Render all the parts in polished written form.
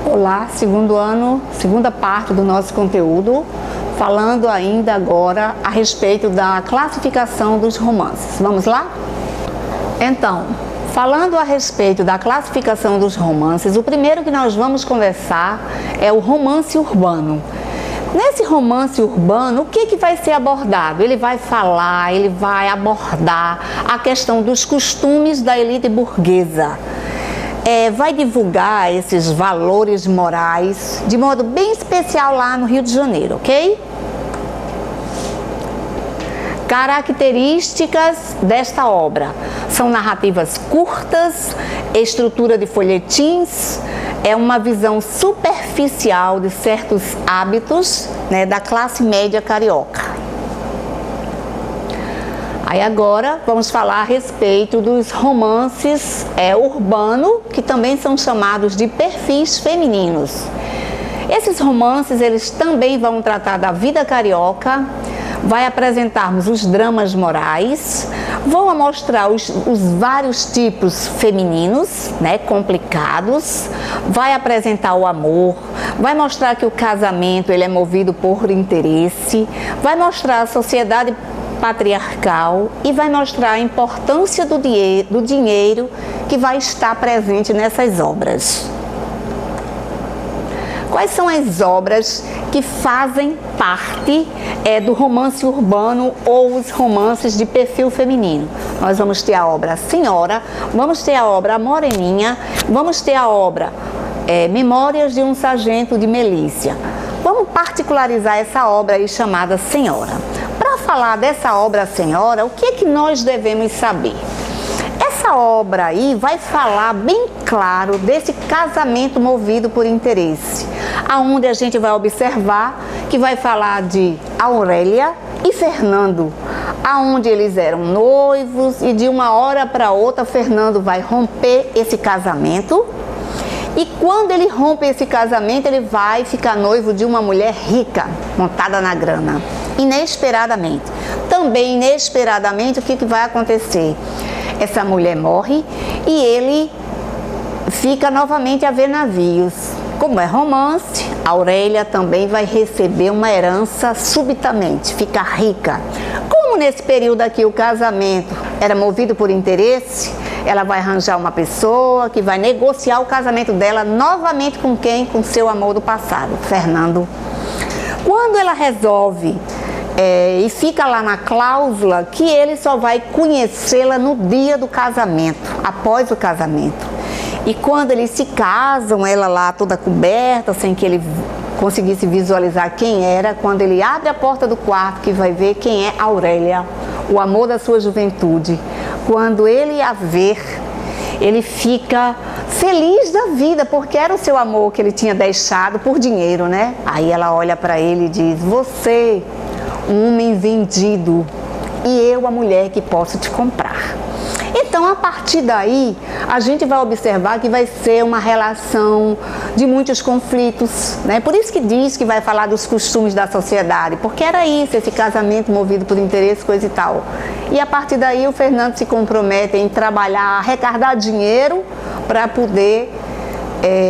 Olá, segundo ano, segunda parte do nosso conteúdo, falando ainda agora a respeito da classificação dos romances. Vamos lá? Então, falando a respeito da classificação dos romances, o primeiro que nós vamos conversar é o romance urbano. Nesse romance urbano, o que vai ser abordado? Ele vai falar, ele vai abordar a questão dos costumes da elite burguesa. Vai divulgar esses valores morais de modo bem especial lá no Rio de Janeiro, ok? Características desta obra são narrativas curtas, estrutura de folhetins, é uma visão superficial de certos hábitos, né, da classe média carioca. Aí agora vamos falar a respeito dos romances urbanos, que também são chamados de perfis femininos. Esses romances, eles também vão tratar da vida carioca, vai apresentarmos os dramas morais, vão mostrar os vários tipos femininos, né, complicados, vai apresentar o amor, vai mostrar que o casamento ele é movido por interesse, vai mostrar a sociedade patriarcal e vai mostrar a importância do dinheiro que vai estar presente nessas obras. Quais são as obras que fazem parte do romance urbano ou os romances de perfil feminino? Nós vamos ter a obra Senhora, vamos ter a obra A Moreninha, vamos ter a obra Memórias de um Sargento de Milícia. Vamos particularizar essa obra aí chamada Senhora. Para falar dessa obra Senhora, o que é que nós devemos saber? Essa obra aí vai falar bem claro desse casamento movido por interesse, aonde a gente vai observar que vai falar de Aurélia e Fernando, aonde eles eram noivos e de uma hora para outra Fernando vai romper esse casamento. E quando ele rompe esse casamento, ele vai ficar noivo de uma mulher rica, montada na grana, inesperadamente. Também inesperadamente, o que vai acontecer? Essa mulher morre e ele fica novamente a ver navios. Como é romance, a Aurélia também vai receber uma herança subitamente, fica rica. Como nesse período aqui o casamento era movido por interesse, ela vai arranjar uma pessoa que vai negociar o casamento dela novamente com quem? Com seu amor do passado, Fernando. Quando ela resolve e fica lá na cláusula que ele só vai conhecê-la no dia do casamento, após o casamento. E quando eles se casam, ela lá toda coberta, sem que ele conseguisse visualizar quem era, quando ele abre a porta do quarto, que vai ver quem é Aurélia, o amor da sua juventude. Quando ele a ver, ele fica feliz da vida, porque era o seu amor que ele tinha deixado por dinheiro, né? Aí ela olha para ele e diz: você, um homem vendido, e eu, a mulher que posso te comprar. Então, a partir daí, a gente vai observar que vai ser uma relação de muitos conflitos, né? Por isso que diz que vai falar dos costumes da sociedade, porque era isso, esse casamento movido por interesse, coisa e tal. E a partir daí, o Fernando se compromete em trabalhar, arrecadar dinheiro para poder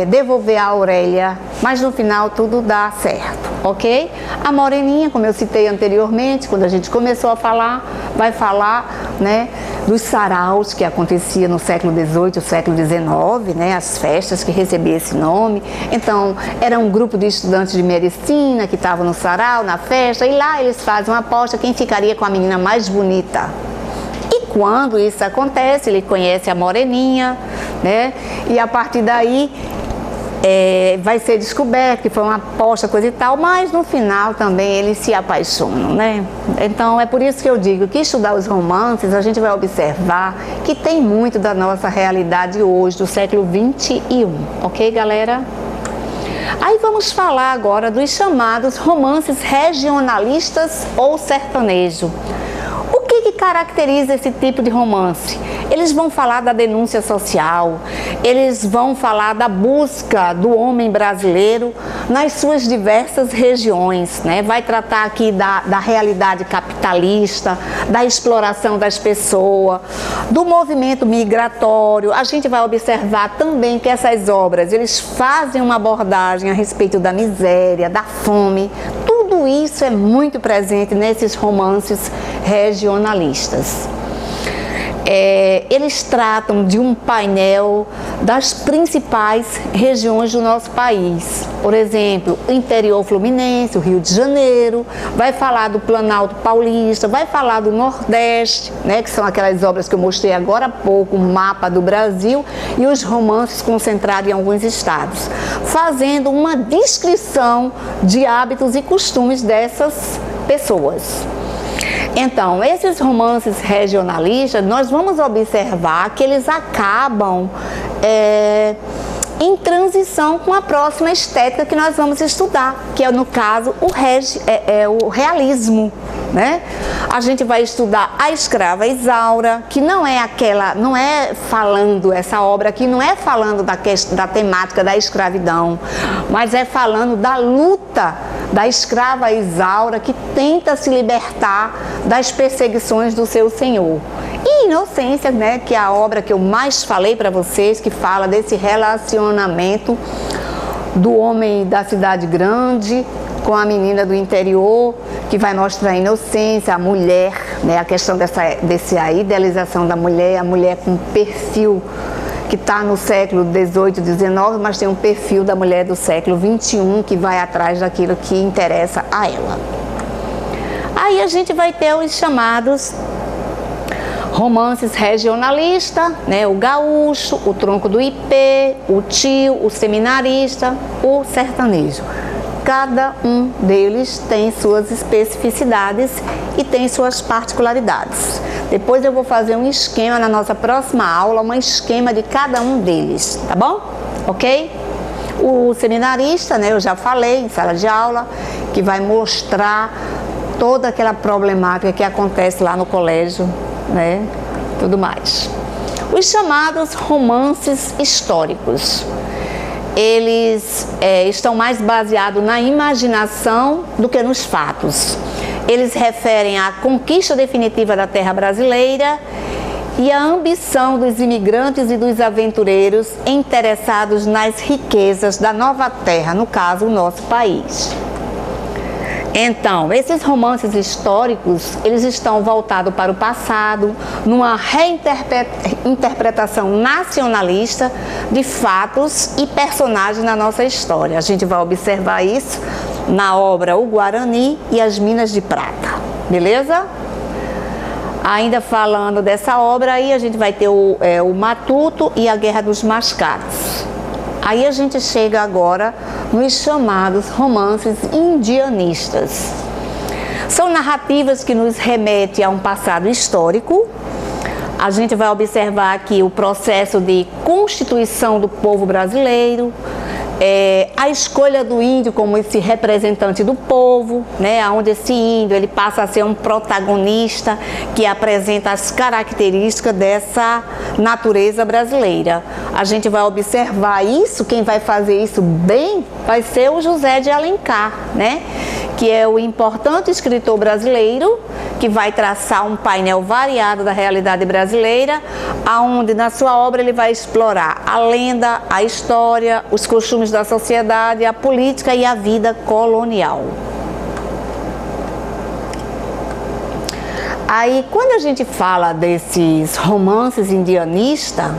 devolver a Aurélia, mas no final tudo dá certo, ok? A Moreninha, como eu citei anteriormente, quando a gente começou a falar, vai falar, né, dos saraus que acontecia no século XVIII e século XIX, né, as festas que recebiam esse nome. Então, era um grupo de estudantes de medicina que estavam no sarau, na festa, e lá eles fazem uma aposta quem ficaria com a menina mais bonita. E quando isso acontece, ele conhece a Moreninha, né? E a partir daí vai ser descoberto que foi uma aposta, coisa e tal, mas no final também eles se apaixonam, né? Então é por isso que eu digo que estudar os romances, a gente vai observar que tem muito da nossa realidade hoje, do século XXI, ok, galera? Aí vamos falar agora dos chamados romances regionalistas ou sertanejo. O que caracteriza esse tipo de romance? Eles vão falar da denúncia social, Eles vão falar da busca do homem brasileiro nas suas diversas regiões, né? Vai tratar aqui da realidade capitalista, da exploração das pessoas, do movimento migratório. A gente vai observar também que essas obras, eles fazem uma abordagem a respeito da miséria, da fome. Tudo isso é muito presente nesses romances regionalistas. Eles tratam de um painel das principais regiões do nosso país. Por exemplo, o interior fluminense, o Rio de Janeiro, vai falar do Planalto Paulista, vai falar do Nordeste, né, que são aquelas obras que eu mostrei agora há pouco, o mapa do Brasil, e os romances concentrados em alguns estados, fazendo uma descrição de hábitos e costumes dessas pessoas. Então, esses romances regionalistas, nós vamos observar que eles acabam em transição com a próxima estética que nós vamos estudar, que é, no caso, o realismo, né? A gente vai estudar A Escrava Isaura, que não é falando, essa obra aqui não é falando da temática da escravidão, mas é falando da luta da escrava Isaura, que tenta se libertar das perseguições do seu senhor. E Inocência, né, que é a obra que eu mais falei para vocês, que fala desse relacionamento do homem da cidade grande com a menina do interior, que vai mostrar a inocência, a mulher, né, a questão dessa idealização da mulher, a mulher com perfil que está no século XVIII, XIX, mas tem um perfil da mulher do século XXI que vai atrás daquilo que interessa a ela. Aí a gente vai ter os chamados romances regionalistas, né? O gaúcho, o tronco do ipê, o tio, o seminarista, o sertanejo. Cada um deles tem suas especificidades e tem suas particularidades. Depois eu vou fazer um esquema na nossa próxima aula, um esquema de cada um deles, tá bom? Ok? O seminarista, né, eu já falei em sala de aula, que vai mostrar toda aquela problemática que acontece lá no colégio, né, tudo mais. Os chamados romances históricos. Eles estão mais baseados na imaginação do que nos fatos. Eles referem à conquista definitiva da terra brasileira e à ambição dos imigrantes e dos aventureiros interessados nas riquezas da nova terra, no caso, o nosso país. Então, esses romances históricos, eles estão voltados para o passado, numa reinterpretação nacionalista de fatos e personagens na nossa história. A gente vai observar isso na obra O Guarani e as Minas de Prata, beleza? Ainda falando dessa obra aí, a gente vai ter o Matuto e a Guerra dos Mascates. Aí a gente chega agora nos chamados romances indianistas. São narrativas que nos remetem a um passado histórico. A gente vai observar aqui o processo de constituição do povo brasileiro, a escolha do índio como esse representante do povo, né, onde esse índio ele passa a ser um protagonista que apresenta as características dessa natureza brasileira. A gente vai observar isso, quem vai fazer isso bem vai ser o José de Alencar, né, que é o importante escritor brasileiro que vai traçar um painel variado da realidade brasileira, aonde na sua obra ele vai explorar a lenda, a história, os costumes da sociedade, a política e a vida colonial. Aí, quando a gente fala desses romances indianistas,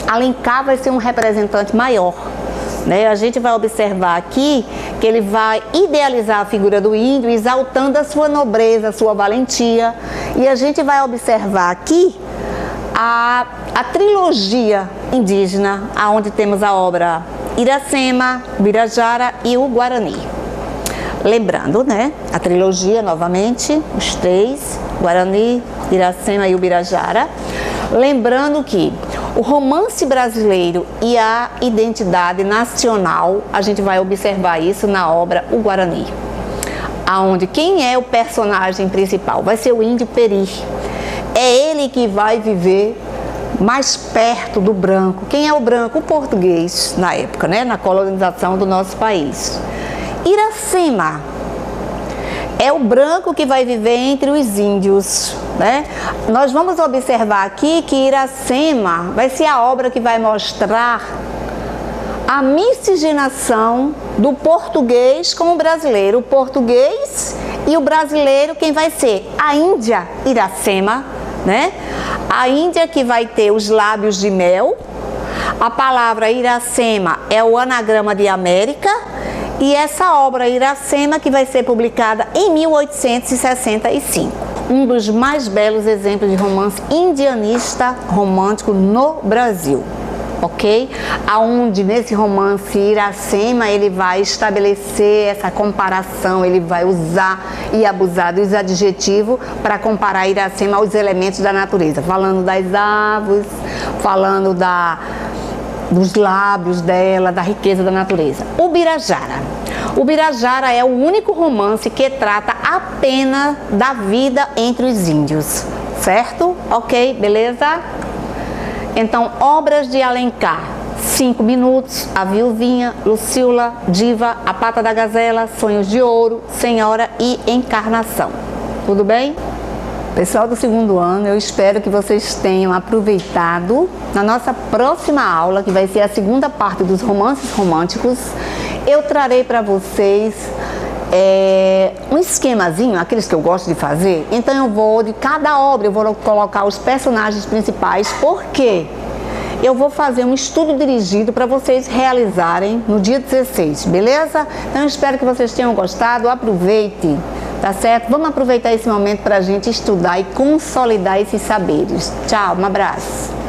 Alencar vai ser um representante maior, né? A gente vai observar aqui que ele vai idealizar a figura do índio, exaltando a sua nobreza, a sua valentia. E a gente vai observar aqui a trilogia indígena, onde temos a obra Iracema, Birajara e o Guarani. Lembrando, né, a trilogia novamente, os três, Guarani, Iracema e o Birajara. Lembrando que o romance brasileiro e a identidade nacional, a gente vai observar isso na obra O Guarani, aonde quem é o personagem principal vai ser o índio Peri. É ele que vai viver mais perto do branco. Quem é o branco? O português, na época, né? Na colonização do nosso país. Iracema é o branco que vai viver entre os índios, né? Nós vamos observar aqui que Iracema vai ser a obra que vai mostrar a miscigenação do português com o brasileiro. O português e o brasileiro, quem vai ser? A Índia Iracema, né? A Índia que vai ter os lábios de mel. A palavra Iracema é o anagrama de América. E essa obra Iracema que vai ser publicada em 1865. Um dos mais belos exemplos de romance indianista romântico no Brasil. Ok? Aonde nesse romance Iracema ele vai estabelecer essa comparação, ele vai usar e abusar dos adjetivos para comparar Iracema aos elementos da natureza, falando das aves, falando dos lábios dela, da riqueza da natureza. O Birajara. O Birajara é o único romance que trata apenas da vida entre os índios, certo? Ok, beleza? Então, obras de Alencar, 5 minutos, A Viuvinha, Lucila, Diva, A Pata da Gazela, Sonhos de Ouro, Senhora e Encarnação. Tudo bem? Pessoal do segundo ano, eu espero que vocês tenham aproveitado. Na nossa próxima aula, que vai ser a segunda parte dos romances românticos, eu trarei para vocês um esquemazinho, aqueles que eu gosto de fazer. Então eu vou, de cada obra, eu vou colocar os personagens principais, porque eu vou fazer um estudo dirigido para vocês realizarem no dia 16, beleza? Então eu espero que vocês tenham gostado, aproveite, tá certo? Vamos aproveitar esse momento para a gente estudar e consolidar esses saberes. Tchau, um abraço!